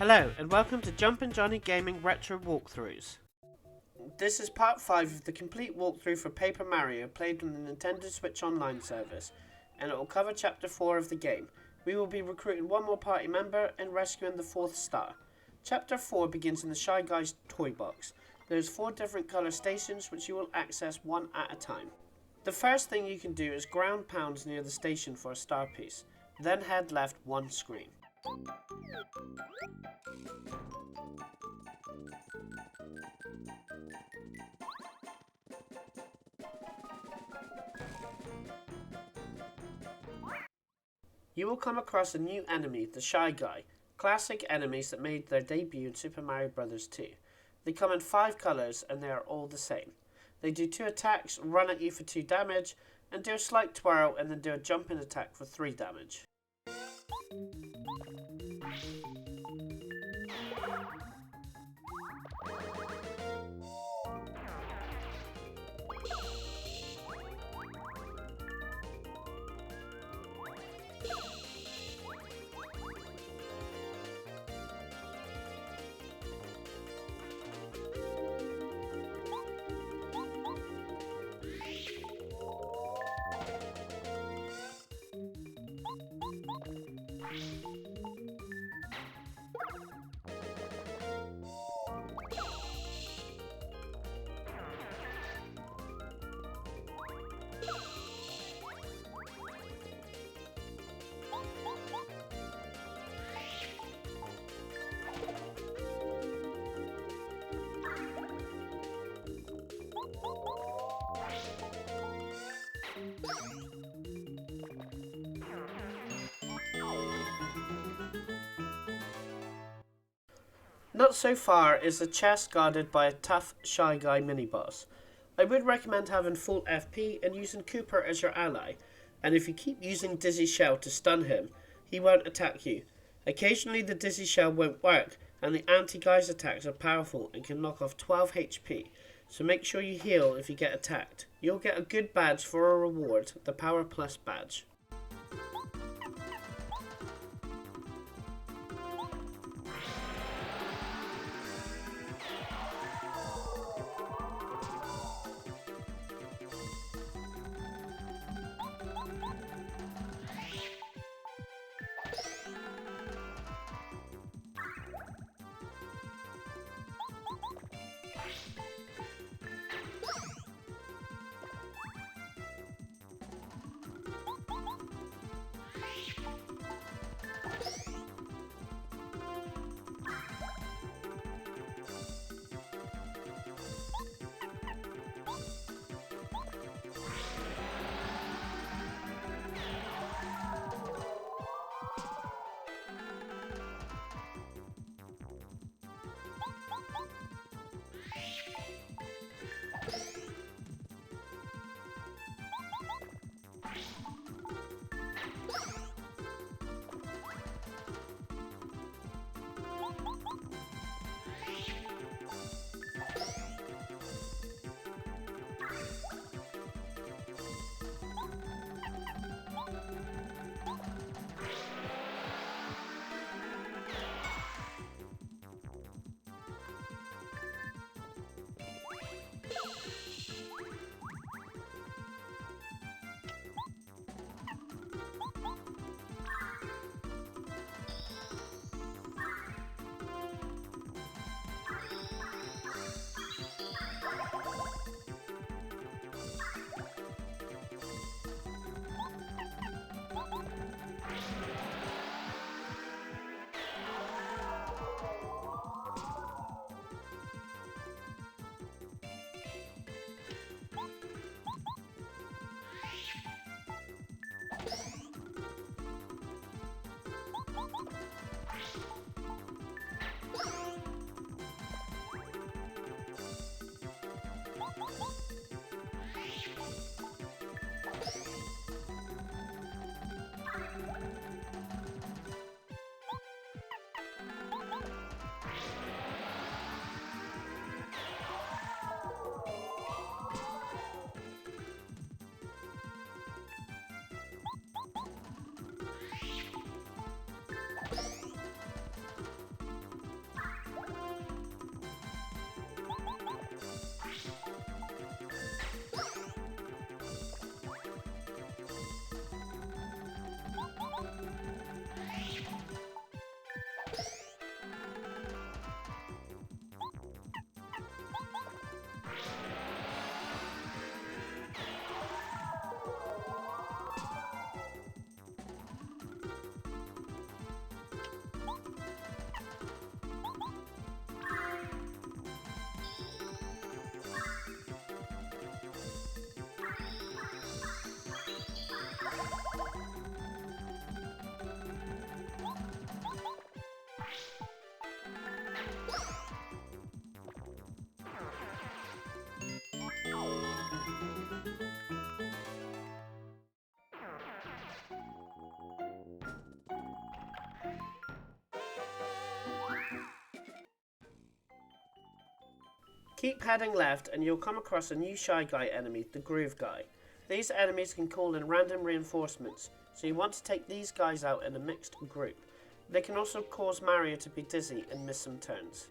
Hello and welcome to Jumpin' Johnny Gaming Retro Walkthroughs. This is part 5 of the complete walkthrough for Paper Mario played on the Nintendo Switch Online service, and it will cover chapter 4 of the game. We will be recruiting one more party member and rescuing the 4th star. Chapter 4 begins in the Shy Guy's toy box. There's 4 different colour stations which you will access one at a time. The first thing you can do is ground pounds near the station for a star piece, then head left one screen. You will come across a new enemy, the Shy Guy, classic enemies that made their debut in Super Mario Bros. 2. They come in 5 colours and they are all the same. They do 2 attacks, run at you for 2 damage, and do a slight twirl and then do a jump in attack for 3 damage. Not so far is the chest guarded by a tough Shy Guy mini-boss. I would recommend having full FP and using Cooper as your ally, and if you keep using Dizzy Shell to stun him, he won't attack you. Occasionally the Dizzy Shell won't work, and the anti-Guy's attacks are powerful and can knock off 12 HP, so make sure you heal if you get attacked. You'll get a good badge for a reward, the Power Plus badge. Keep heading left and you'll come across a new Shy Guy enemy, the Groove Guy. These enemies can call in random reinforcements, so you want to take these guys out in a mixed group. They can also cause Mario to be dizzy and miss some turns.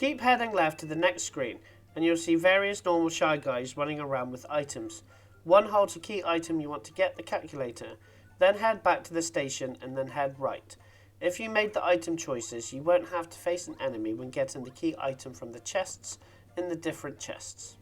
Keep heading left to the next screen and you'll see various normal Shy Guys running around with items. One holds a key item you want to get, the calculator, then head back to the station and then head right. If you made the item choices, you won't have to face an enemy when getting the key item from the chests in the different chests.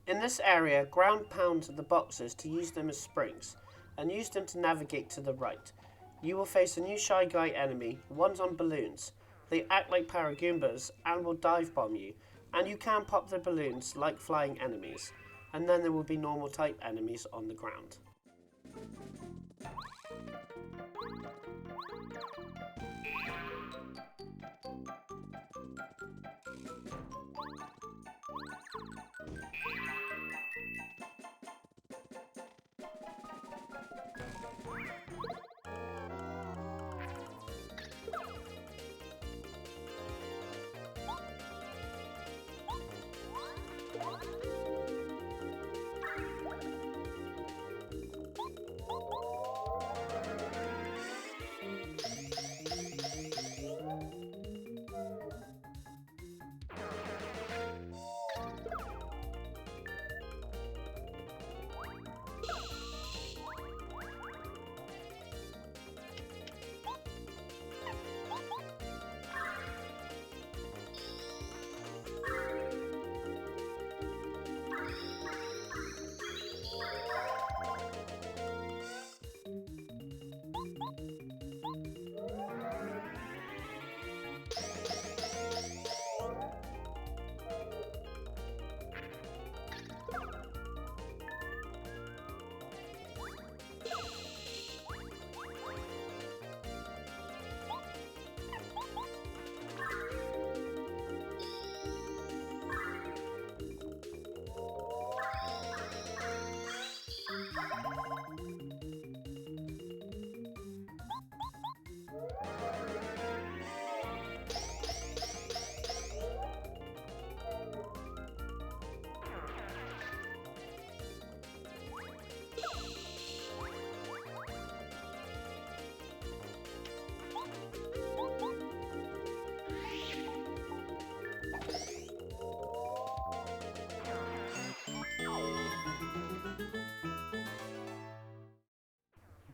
In this area, ground pounds the boxes to use them as springs, and use them to navigate to the right. You will face a new Shy Guy enemy, one's on balloons. They act like Paragoombas and will dive bomb you, and you can pop the balloons like flying enemies, and then there will be normal type enemies on the ground.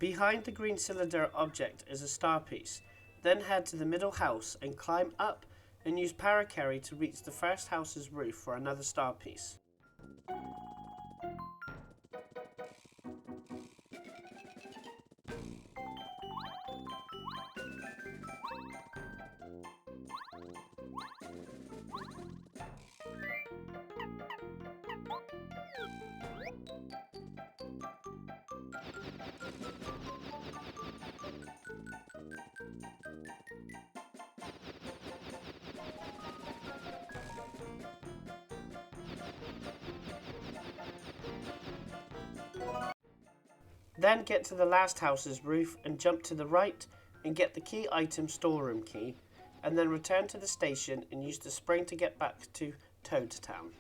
Behind the green cylinder object is a star piece. Then head to the middle house and climb up and use paracarry to reach the first house's roof for another star piece. Then get to the last house's roof and jump to the right and get the key item storeroom key, and then return to the station and use the spring to get back to Toad Town.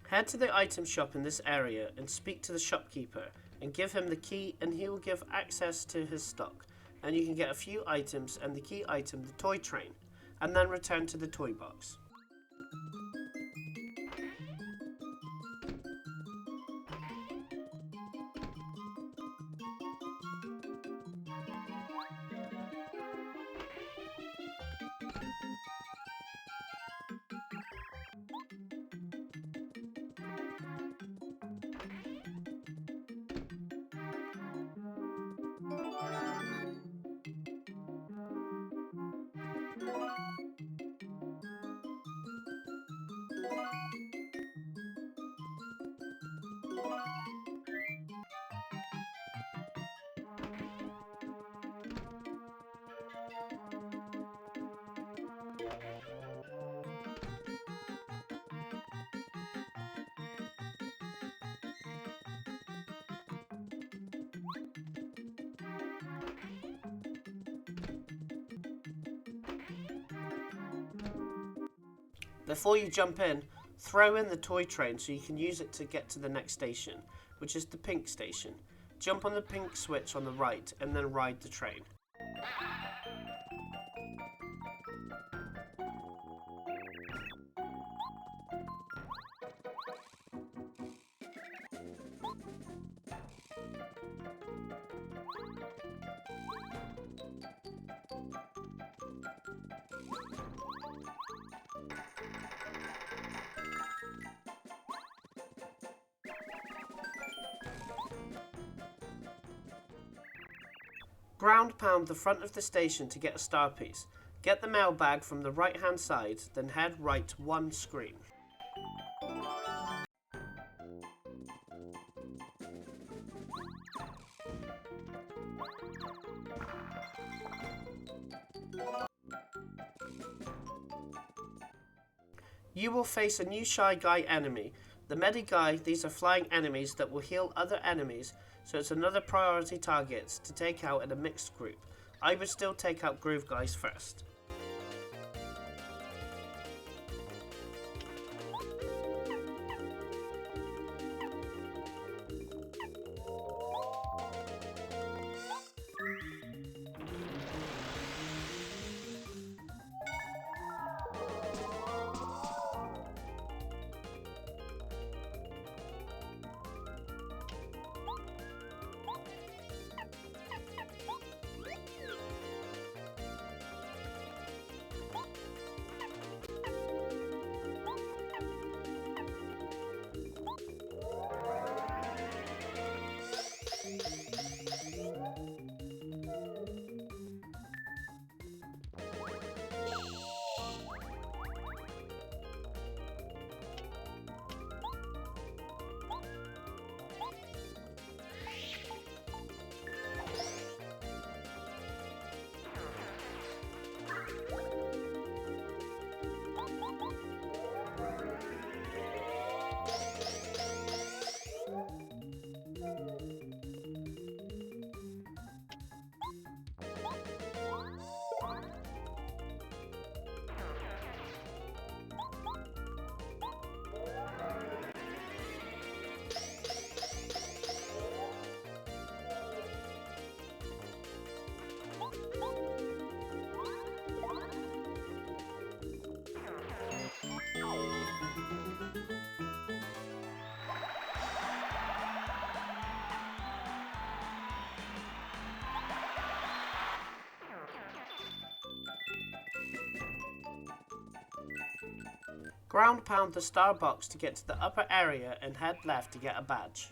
Head to the item shop in this area and speak to the shopkeeper and give him the key, and he will give access to his stock, and you can get a few items and the key item, the toy train, and then return to the toy box. Before you jump in, throw in the toy train so you can use it to get to the next station, which is the pink station. Jump on the pink switch on the right and then ride the train. Ground pound the front of the station to get a star piece. Get the mailbag from the right hand side, then head right one screen. You will face a new Shy Guy enemy. The Medi Guy, these are flying enemies that will heal other enemies, so it's another priority target to take out in a mixed group. I would still take out Groove Guys first. Ground pound the star box to get to the upper area and head left to get a badge.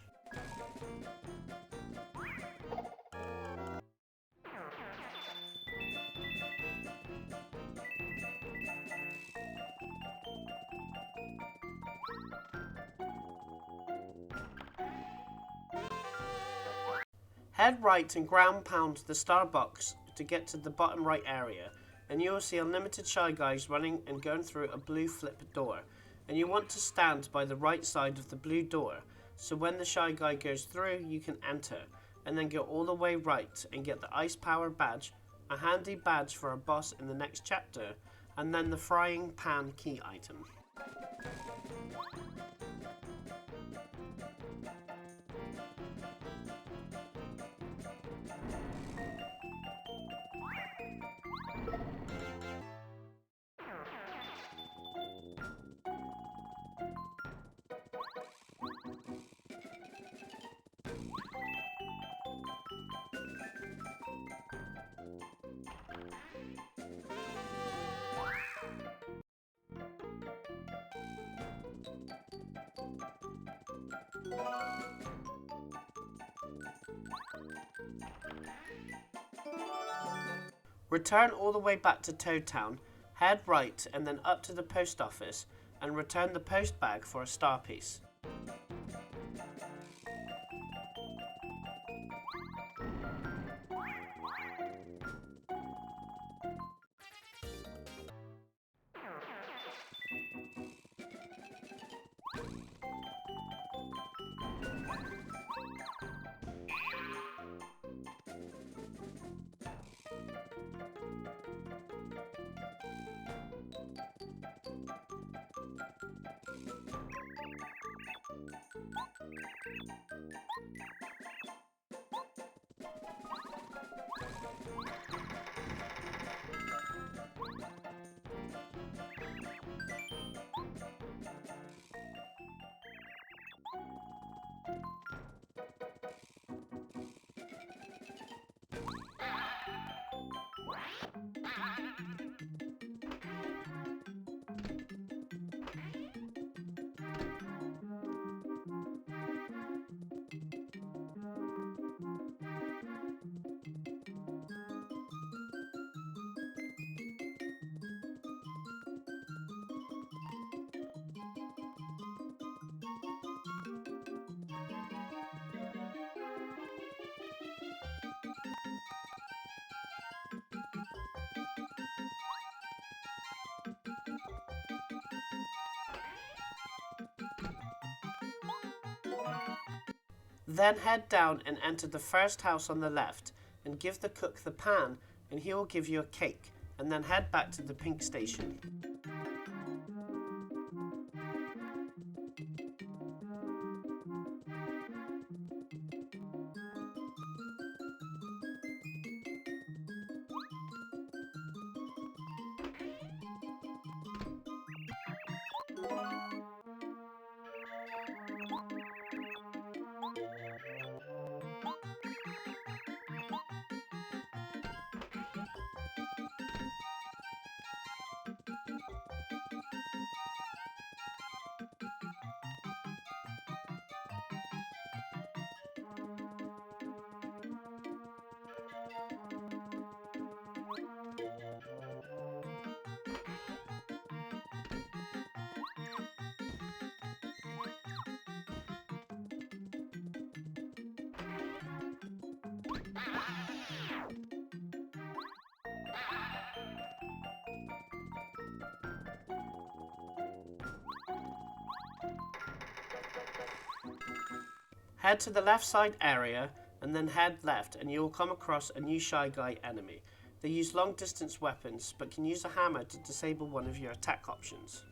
Head right and ground pound the star box to get to the bottom right area, and you will see unlimited Shy Guys running and going through a blue flip door, and you want to stand by the right side of the blue door, so when the Shy Guy goes through you can enter, and then go all the way right and get the Ice Power badge, a handy badge for a boss in the next chapter, and then the Frying Pan key item. Return all the way back to Toad Town, head right and then up to the post office, and return the post bag for a star piece. Then head down and enter the first house on the left, and give the cook the pan, and he will give you a cake, and then head back to the pink station. Head to the left side area and then head left and you will come across a new Shy Guy enemy. They use long distance weapons but can use a hammer to disable one of your attack options.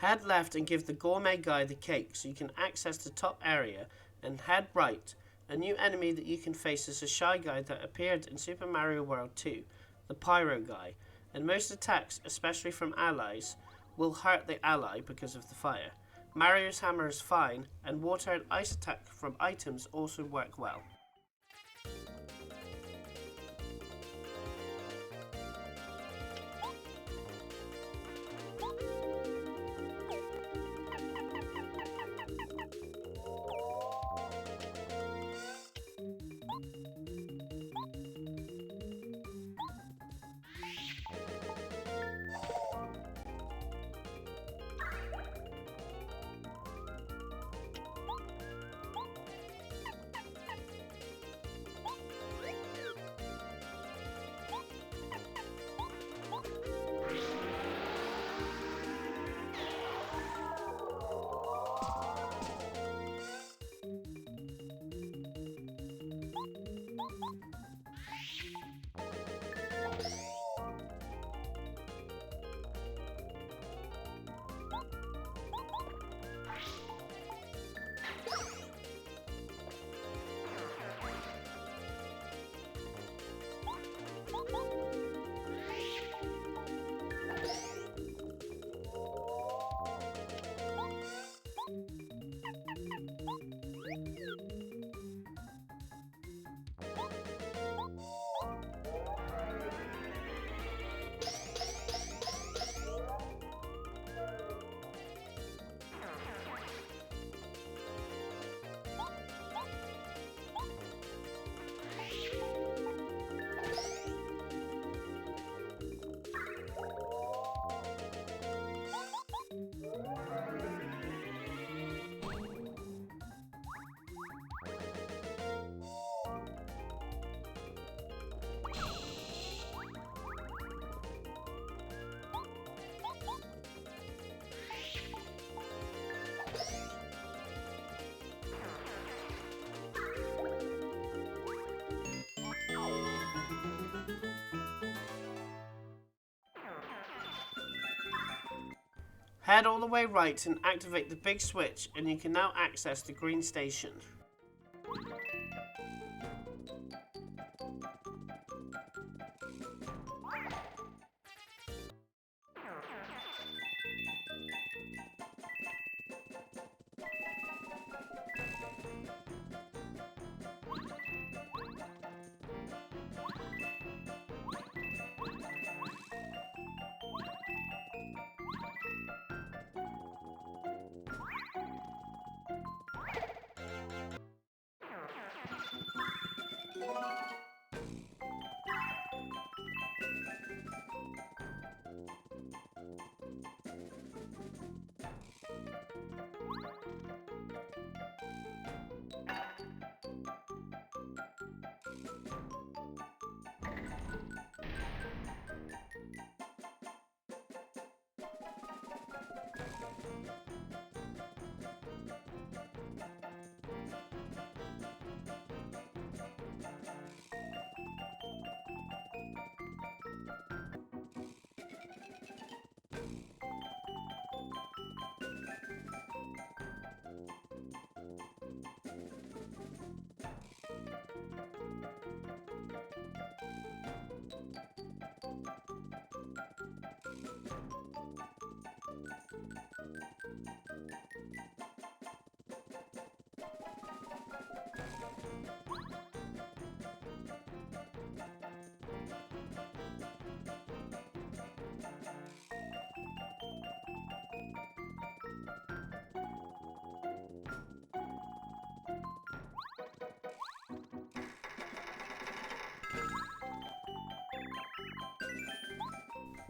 Head left and give the gourmet guy the cake so you can access the top area, and head right. A new enemy that you can face is a shy guy that appeared in Super Mario World 2, the Pyro guy, and most attacks, especially from allies, will hurt the ally because of the fire. Mario's hammer is fine, and water and ice attack from items also work well. Head all the way right and activate the big switch, and you can now access the green station.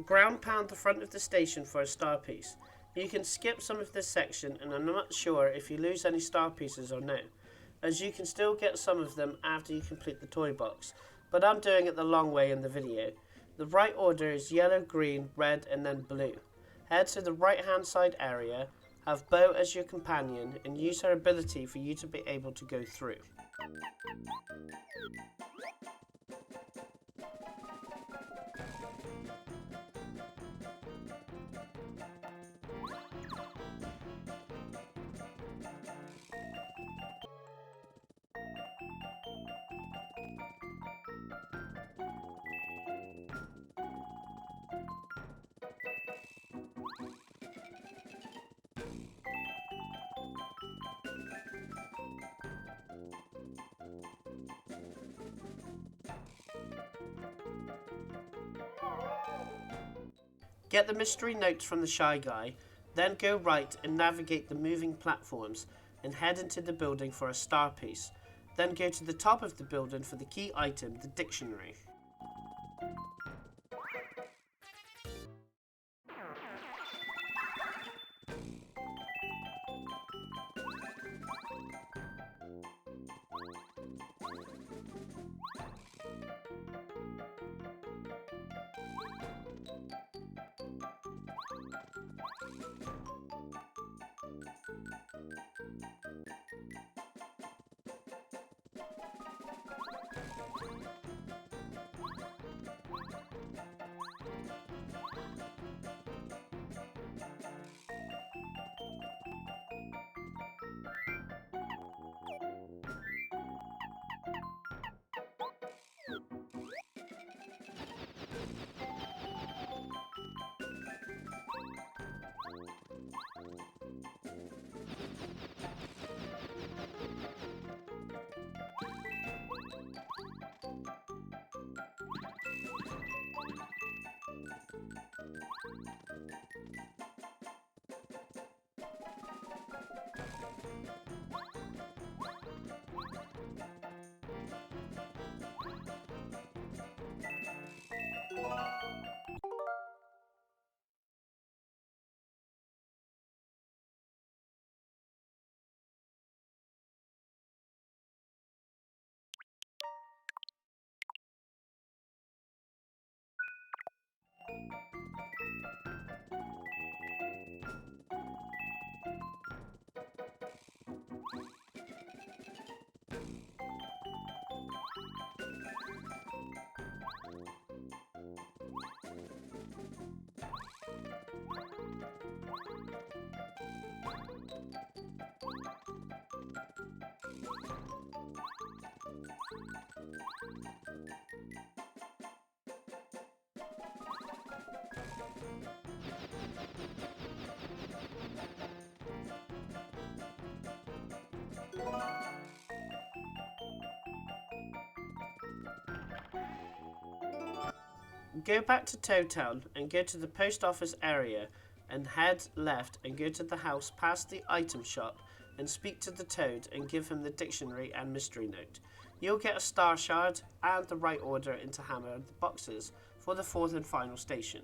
Ground pound the front of the station for a star piece. You can skip some of this section, and I'm not sure if you lose any star pieces or no, as you can still get some of them after you complete the toy box, but I'm doing it the long way in the video. The right order is yellow, green, red, and then blue. Head to the right hand side area, have Bo as your companion, and use her ability for you to be able to go through. Get the mystery notes from the Shy Guy, then go right and navigate the moving platforms and head into the building for a star piece. Then go to the top of the building for the key item, the dictionary. Go back to Toad Town and go to the post office area and head left and go to the house past the item shop and speak to the Toad and give him the dictionary and mystery note. You'll get a star shard and the right order to hammer the boxes for the fourth and final station.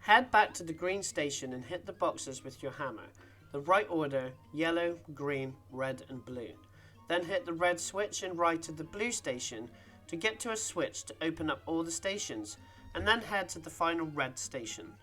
Head back to the green station and hit the boxes with your hammer. The right order, yellow, green, red and blue. Then hit the red switch and right to the blue station to get to a switch to open up all the stations, and then head to the final red station.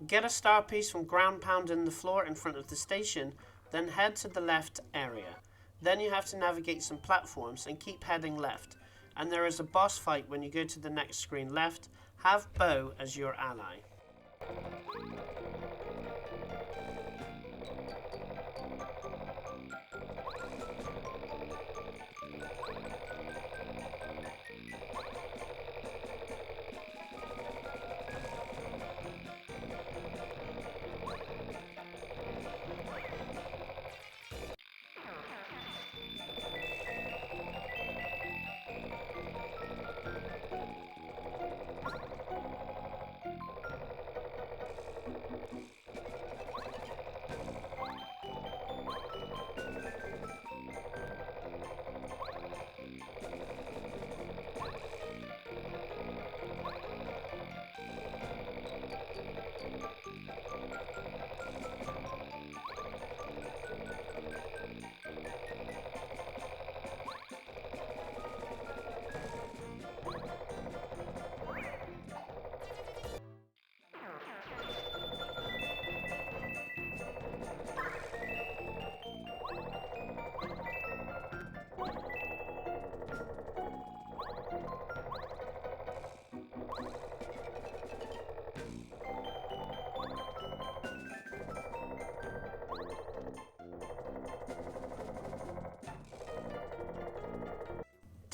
Get a star piece from ground pounding the floor in front of the station, then head to the left area. Then you have to navigate some platforms and keep heading left. And there is a boss fight when you go to the next screen left. Have Bo as your ally.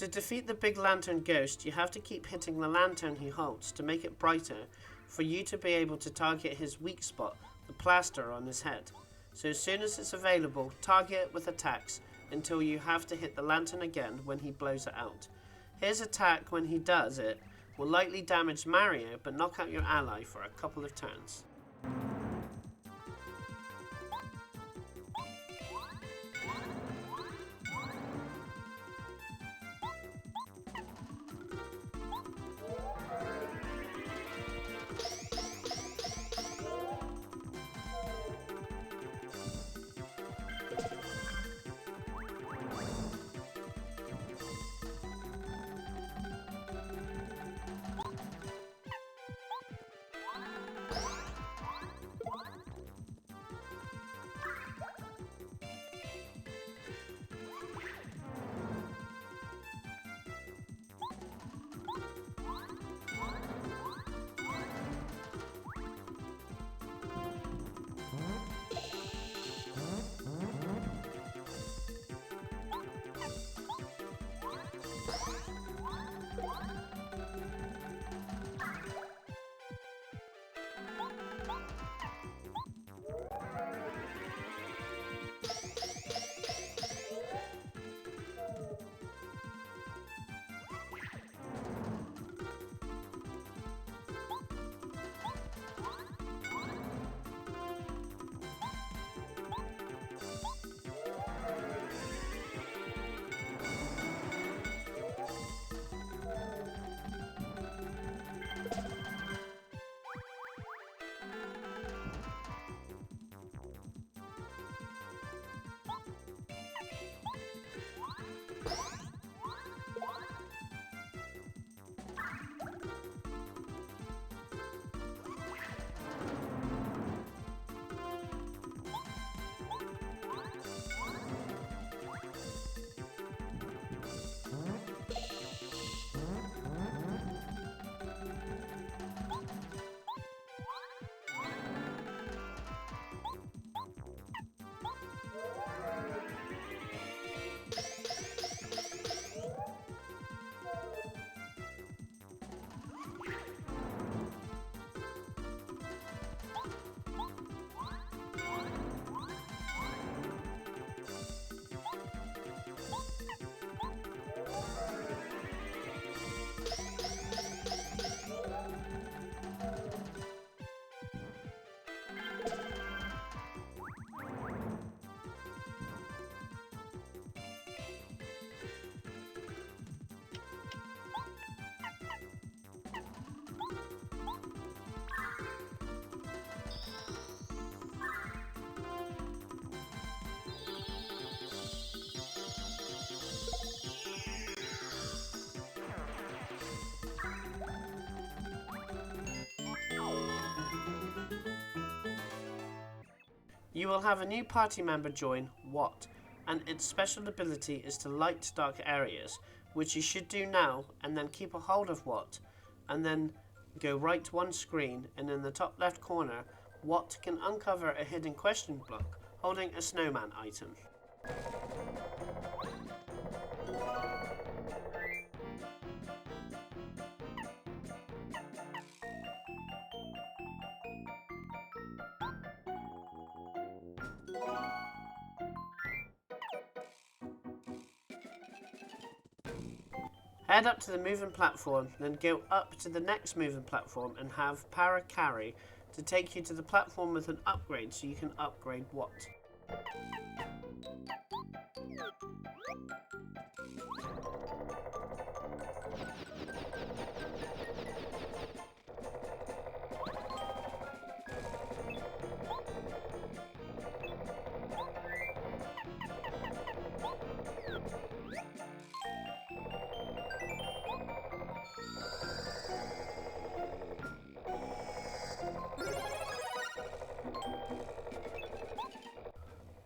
To defeat the big lantern ghost, you have to keep hitting the lantern he holds to make it brighter for you to be able to target his weak spot, the plaster on his head. So as soon as it's available, target it with attacks until you have to hit the lantern again when he blows it out. His attack when he does it will likely damage Mario but knock out your ally for a couple of turns. You will have a new party member join, What, and its special ability is to light dark areas, which you should do now, and then keep a hold of What, and then go right one screen, and in the top left corner, What can uncover a hidden question block holding a snowman item. Head up to the moving platform, then go up to the next moving platform and have Para carry to take you to the platform with an upgrade so you can upgrade What.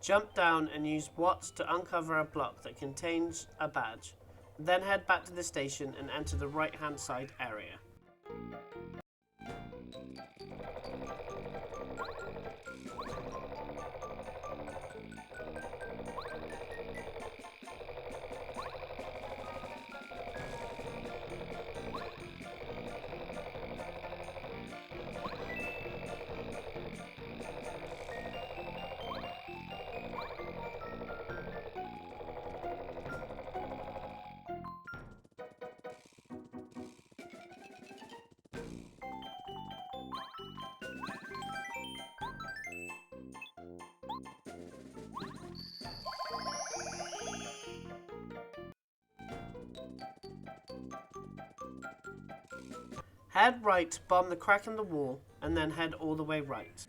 Jump down and use What to uncover a block that contains a badge. Then head back to the station and enter the right hand side area. Head right, bomb the crack in the wall, and then head all the way right.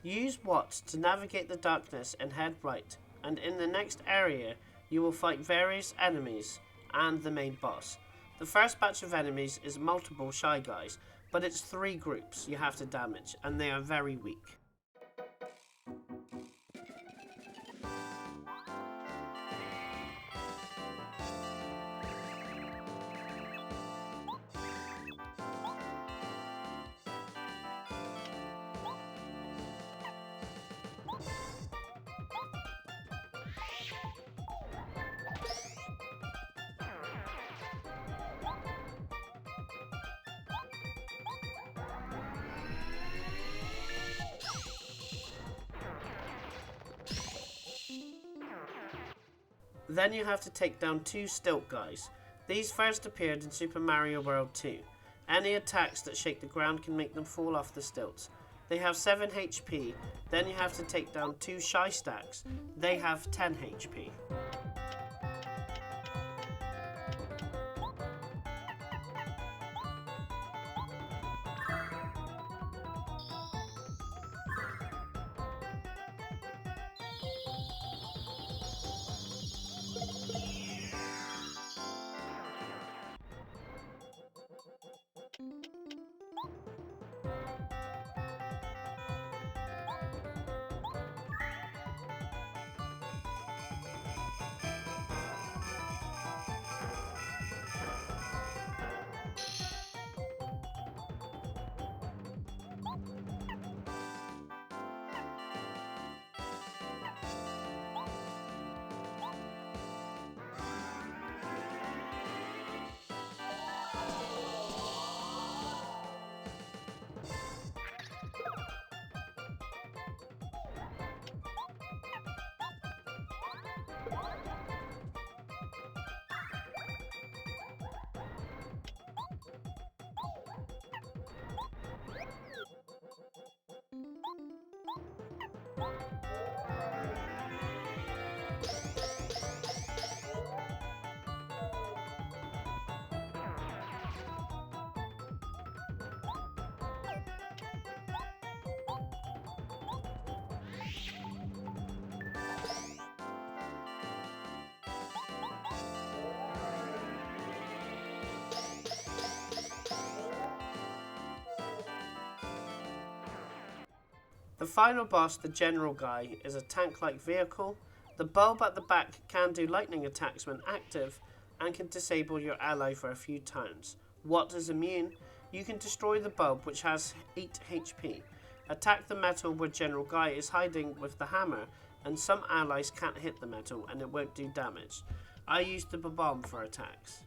Use What to navigate the darkness and head right, and in the next area you will fight various enemies and the main boss. The first batch of enemies is multiple Shy Guys, but it's 3 groups you have to damage, and they are very weak. Then you have to take down 2 Stilt Guys. These first appeared in Super Mario World 2. Any attacks that shake the ground can make them fall off the stilts. They have 7 HP. Then you have to take down 2 Shy Stacks. They have 10 HP. The final boss, the General Guy, is a tank-like vehicle. The bulb at the back can do lightning attacks when active and can disable your ally for a few turns. What is immune? You can destroy the bulb, which has 8 HP. Attack the metal where General Guy is hiding with the hammer, and some allies can't hit the metal and it won't do damage. I use the bomb for attacks.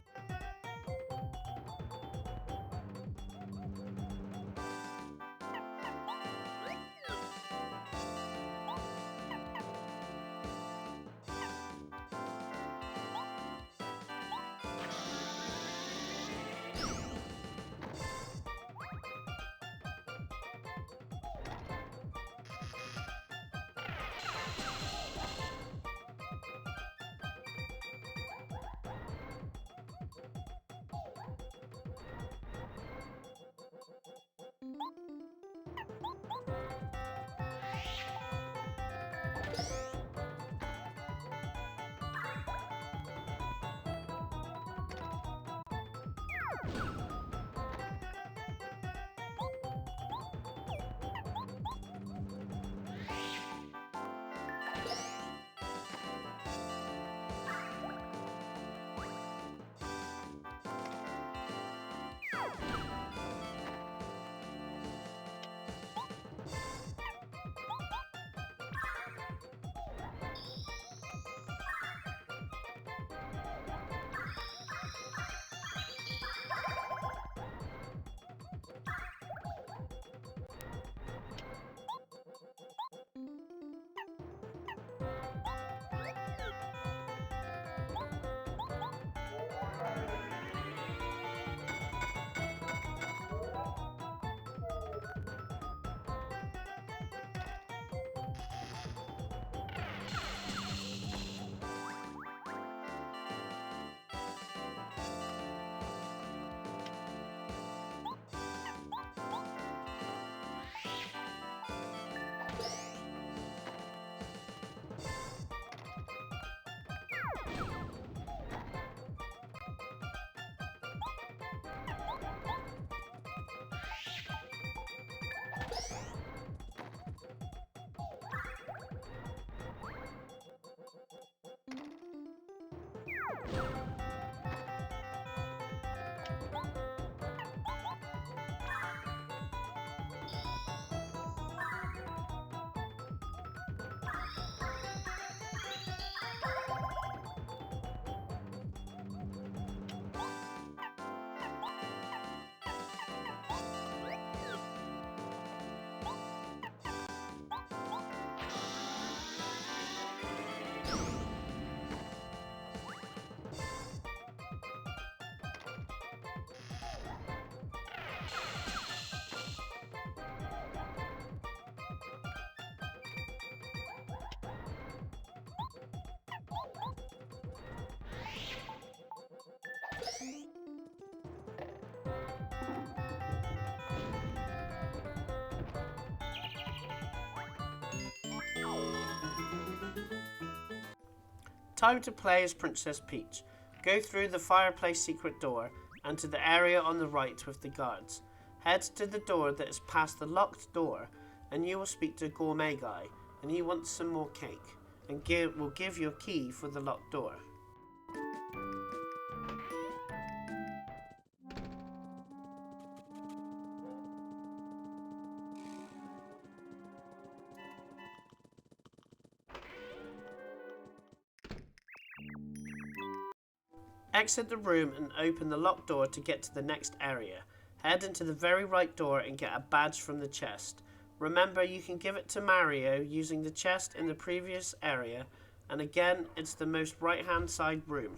Time to play as Princess Peach. Go through the fireplace secret door and to the area on the right with the guards. Head to the door that is past the locked door and you will speak to Gourmet Guy and he wants some more cake and will give you a key for the locked door. Exit the room and open the locked door to get to the next area. Head into the very right door and get a badge from the chest. Remember, you can give it to Mario using the chest in the previous area, and again, it's the most right hand side room.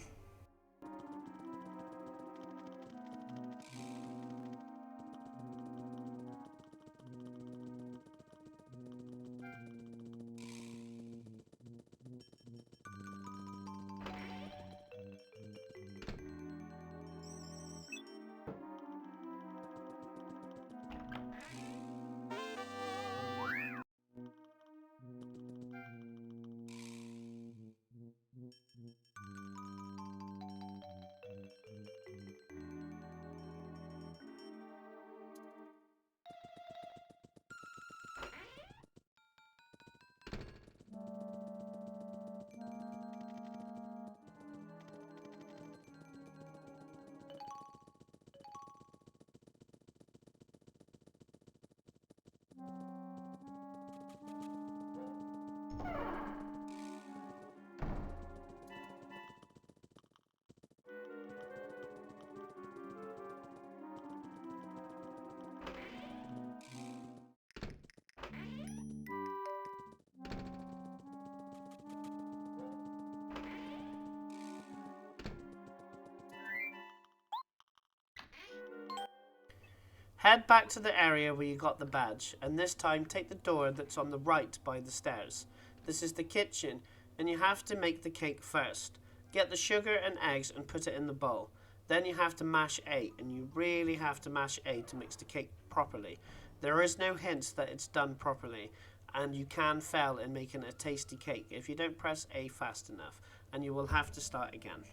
Head back to the area where you got the badge, and this time take the door that's on the right by the stairs. This is the kitchen, and you have to make the cake first. Get the sugar and eggs and put it in the bowl. Then you have to mash A, and you really have to mash A to mix the cake properly. There is no hint that it's done properly, and you can fail in making a tasty cake if you don't press A fast enough, and you will have to start again.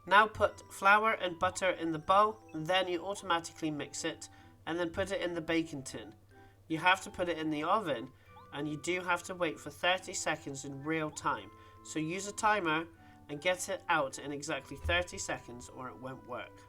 Now put flour and butter in the bowl, then you automatically mix it, and then put it in the baking tin. You have to put it in the oven, and you do have to wait for 30 seconds in real time, so use a timer and get it out in exactly 30 seconds or it won't work.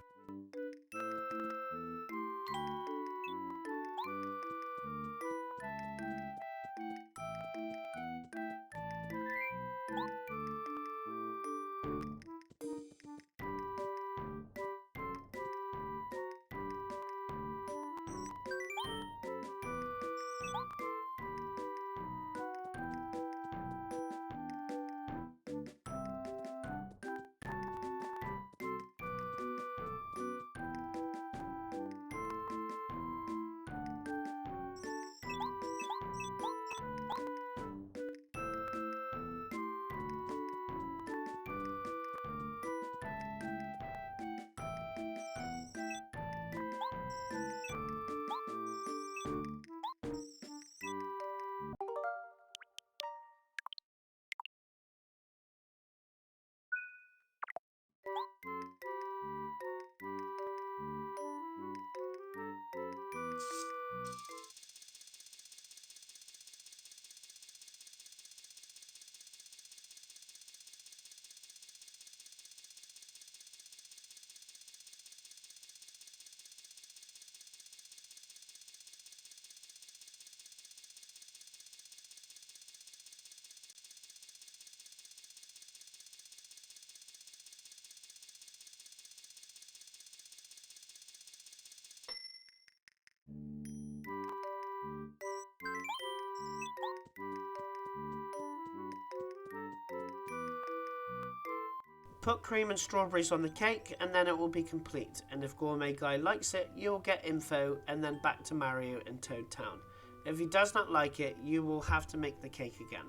Put cream and strawberries on the cake and then it will be complete, and if Gourmet Guy likes it, you'll get info and then back to Mario in Toad Town. If he does not like it, you will have to make the cake again.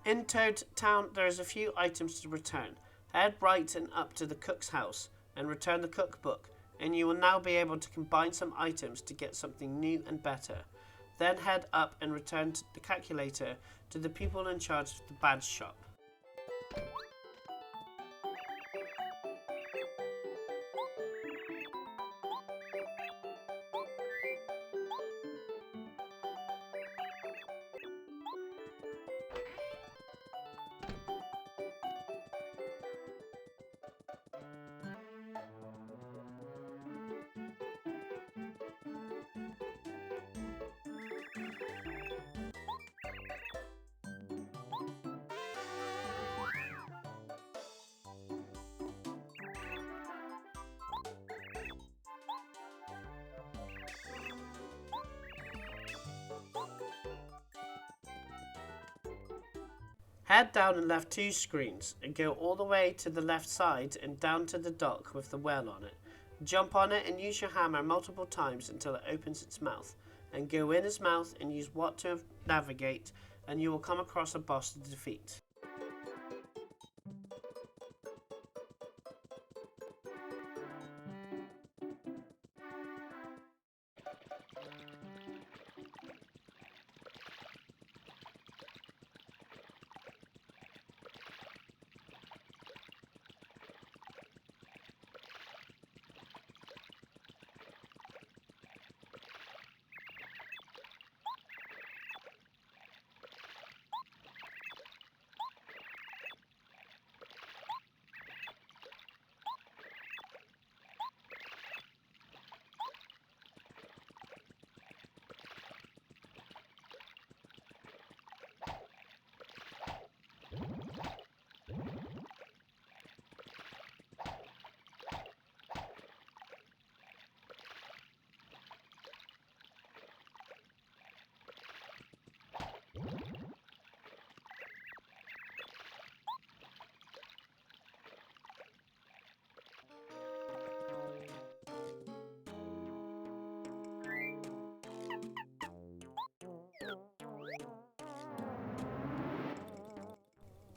In Toad Town, there is a few items to return. Head right and up to the cook's house and return the cookbook, and you will now be able to combine some items to get something new and better. Then head up and return the calculator to the people in charge of the badge shop. Head down and left 2 screens and go all the way to the left side and down to the dock with the well on it. Jump on it and use your hammer multiple times until it opens its mouth, and go in its mouth and use what to navigate, and you will come across a boss to defeat.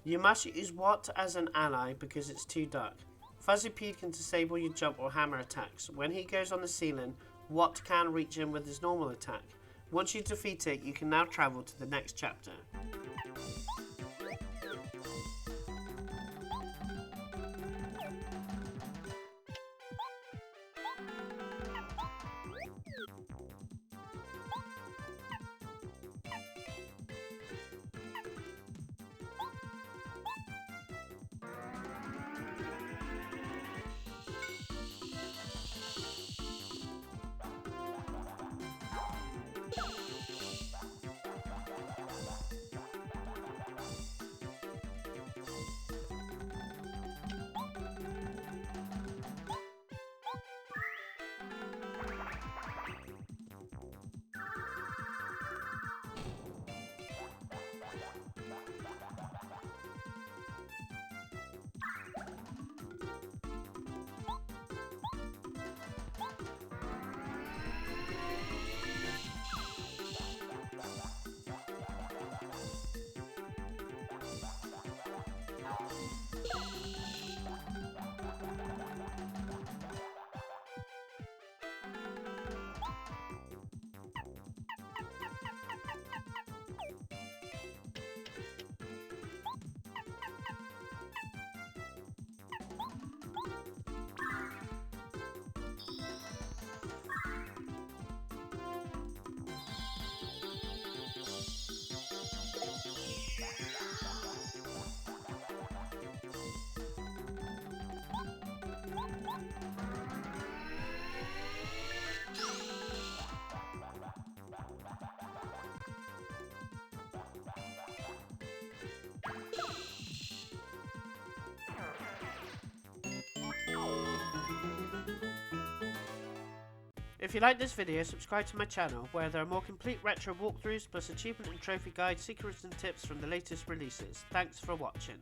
You must use What as an ally because it's too dark. Fuzzipede can disable your jump or hammer attacks. When he goes on the ceiling, What can reach him with his normal attack. Once you defeat it, you can now travel to the next chapter. If you like this video, subscribe to my channel, where there are more complete retro walkthroughs plus achievement and trophy guides, secrets and tips from the latest releases. Thanks for watching.